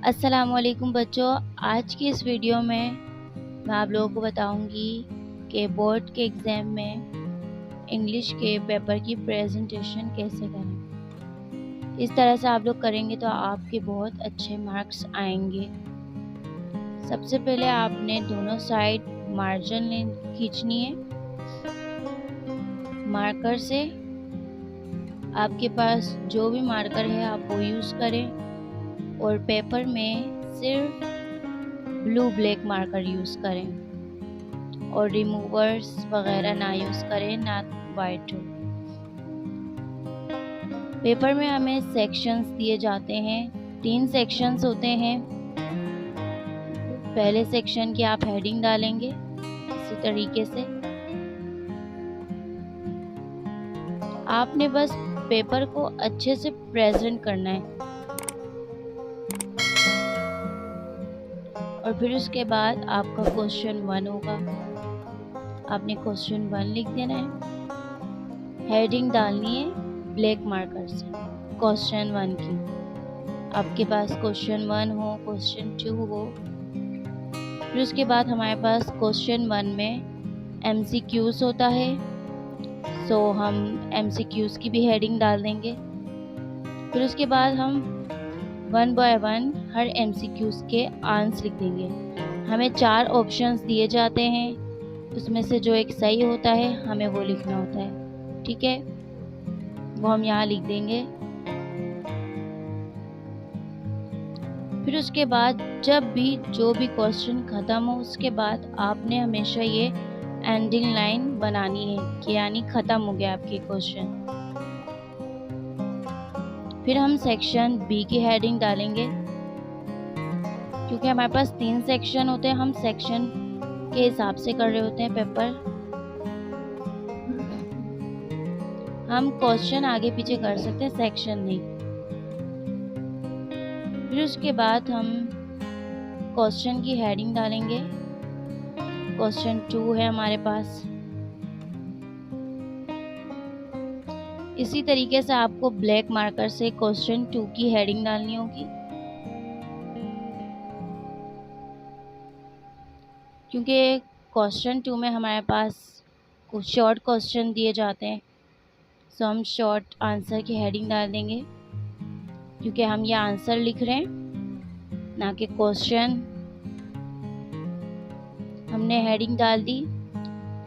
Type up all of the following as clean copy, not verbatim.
अस्सलाम वालेकुम बच्चों। आज की इस वीडियो में मैं आप लोगों को बताऊंगी कि बोर्ड के एग्ज़ाम में इंग्लिश के पेपर की प्रेजेंटेशन कैसे करें। इस तरह से आप लोग करेंगे तो आपके बहुत अच्छे मार्क्स आएंगे। सबसे पहले आपने दोनों साइड मार्जिन खींचनी है मार्कर से। आपके पास जो भी मार्कर है आप वो यूज़ करें और पेपर में सिर्फ ब्लू ब्लैक मार्कर यूज़ करें और रिमूवर्स वगैरह ना यूज़ करें, ना वाइट हो। पेपर में हमें सेक्शंस दिए जाते हैं, 3 सेक्शंस होते हैं। पहले सेक्शन की आप हेडिंग डालेंगे इसी तरीके से। आपने बस पेपर को अच्छे से प्रेजेंट करना है और फिर उसके बाद आपका क्वेश्चन 1 होगा। आपने क्वेश्चन 1 लिख देना है। हेडिंग डालनी है ब्लैक मार्कर से क्वेश्चन 1 की। आपके पास क्वेश्चन 1 हो, क्वेश्चन 2 हो। फिर उसके बाद हमारे पास क्वेश्चन 1 में MCQs होता है, सो हम MCQs की भी हेडिंग डाल देंगे। फिर उसके बाद हम 1 बाय 1 हर MCQs के आंसर लिख देंगे। हमें 4 ऑप्शंस दिए जाते हैं, उसमें से जो एक सही होता है हमें वो लिखना होता है, ठीक है। वो हम यहाँ लिख देंगे। फिर उसके बाद जब भी जो भी क्वेश्चन ख़त्म हो उसके बाद आपने हमेशा ये एंडिंग लाइन बनानी है कि यानी ख़त्म हो गया आपके क्वेश्चन। फिर हम सेक्शन बी की हेडिंग डालेंगे। क्योंकि हमारे पास 3 सेक्शन होते हैं, हम सेक्शन के हिसाब से कर रहे होते हैं पेपर। हम क्वेश्चन आगे पीछे कर सकते हैं, सेक्शन नहीं। फिर उसके बाद हम क्वेश्चन की हेडिंग डालेंगे। क्वेश्चन 2 है हमारे पास। इसी तरीके से आपको ब्लैक मार्कर से क्वेश्चन 2 की हेडिंग डालनी होगी। क्योंकि क्वेश्चन 2 में हमारे पास कुछ शॉर्ट क्वेश्चन दिए जाते हैं, सो हम शॉर्ट आंसर की हेडिंग डाल देंगे। क्योंकि हम ये आंसर लिख रहे हैं ना कि क्वेश्चन। हमने हेडिंग डाल दी।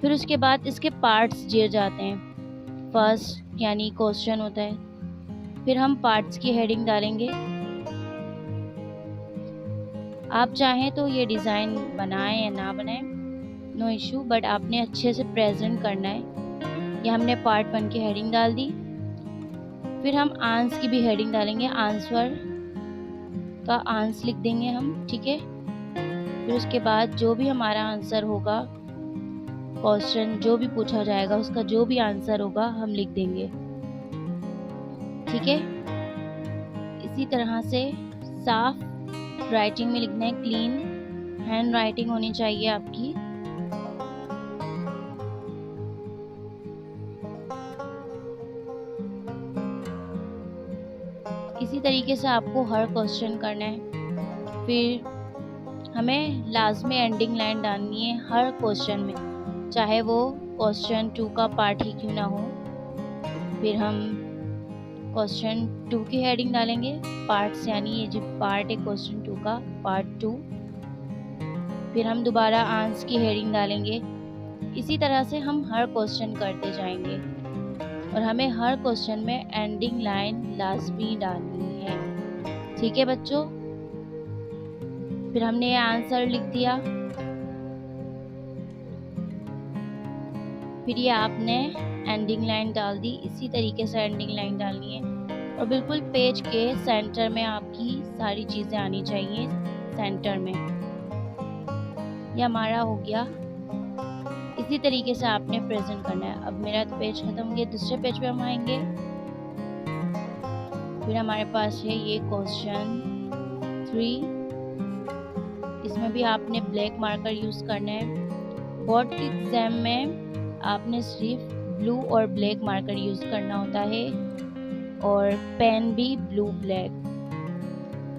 फिर उसके बाद इसके पार्ट्स दिए जाते हैं। फर्स्ट यानी क्वेश्चन होता है, फिर हम पार्ट्स की हेडिंग डालेंगे। आप चाहें तो ये डिज़ाइन बनाएं या ना बनाएं, नो इशू, बट आपने अच्छे से प्रेजेंट करना है। ये हमने पार्ट 1 की हेडिंग डाल दी। फिर हम आंसर की भी हेडिंग डालेंगे, आंसर का आंसर लिख देंगे हम, ठीक है। फिर उसके बाद जो भी हमारा आंसर होगा, क्वेश्चन जो भी पूछा जाएगा उसका जो भी आंसर होगा हम लिख देंगे, ठीक है। इसी तरह से साफ राइटिंग में लिखना है, क्लीन हैंड राइटिंग होनी चाहिए आपकी। इसी तरीके से आपको हर क्वेश्चन करना है। फिर हमें लाजमी एंडिंग लाइन डालनी है हर क्वेश्चन में, चाहे वो क्वेश्चन 2 का पार्ट ही क्यों ना हो। फिर हम क्वेश्चन 2 की हेडिंग डालेंगे, पार्ट्स यानी ये जो पार्ट है क्वेश्चन 2 का, पार्ट 2। फिर हम दोबारा आंसर की हेडिंग डालेंगे। इसी तरह से हम हर क्वेश्चन करते जाएंगे और हमें हर क्वेश्चन में एंडिंग लाइन लाजमी डालनी है, ठीक है बच्चों। फिर हमने ये आंसर लिख दिया। फिर ये आपने एंडिंग लाइन डाल दी। इसी तरीके से एंडिंग लाइन डालनी है और बिल्कुल पेज के सेंटर में आपकी सारी चीज़ें आनी चाहिए, सेंटर में। ये हमारा हो गया। इसी तरीके से आपने प्रेजेंट करना है। अब मेरा तो पेज खत्म हो गया, दूसरे पेज पे हम आएंगे। फिर हमारे पास है ये क्वेश्चन 3। इसमें भी आपने ब्लैक मार्कर यूज़ करना है। बोर्ड के एग्ज़ाम में आपने सिर्फ ब्लू और ब्लैक मार्कर यूज़ करना होता है और पेन भी ब्लू ब्लैक।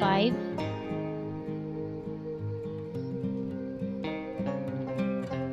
5،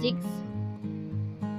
6۔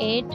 8